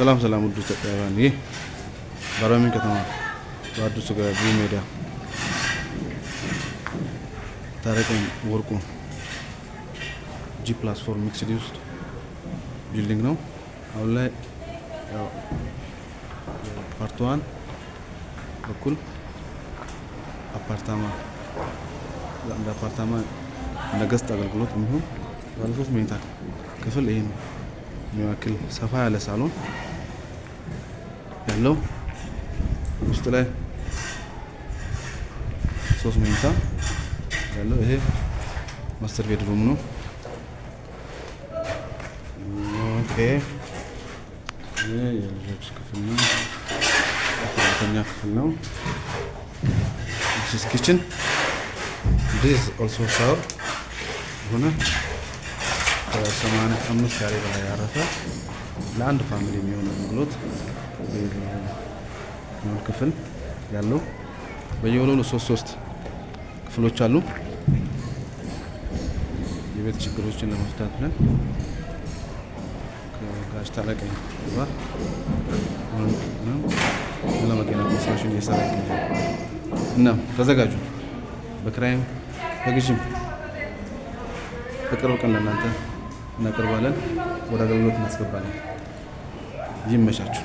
ሰላም ሰላም ውድ ተቀባያን ይሄ ባራሚን ከተማ በአዲሱ ገበያ ሜዳ ታረቀኝ ወርቁ G+4 ሚክስድ ዩዝ ቢልዲንግ ነው። አሁን ላይ ያው ፓርት 1 በኩል አፓርታማ እንደ አፓርታማ ነገስት አገልግሎት የሚሆን ባለ 3 መኝታ ክፍል ይሄ ነው የሚያክል ሰፋ ያለ ሳሎን ያለው ውስጥ ላይ 3 መኝታ ያለው ይሄ ማስተር ቤድሩም ነው። ኦኬ ይሄ የልጆች ክፍል ነው። ሁለተኛ ክፍል ነው። This kitchen. This is also shower. ሆነ ከሰማንያ አምስት ካሬ በላይ ያረፈ ለአንድ ፋሚሊ የሚሆን አገልግሎት ክፍል ያለው በየወለሉ 3 ክፍሎች አሉ። የቤት ችግሮችን ለመፍታት ነው ከጋሽ ታረቀኝ ጋር ለመኪና ኮንስትራክሽን እየሰራ ይገኛል እና ተዘጋጁ። በክራይም በግዥም በቅርብ ቀን ለእናንተ እናቀርባለን፣ ወደ አገልግሎት እናስገባለን። ይመቻችሁ።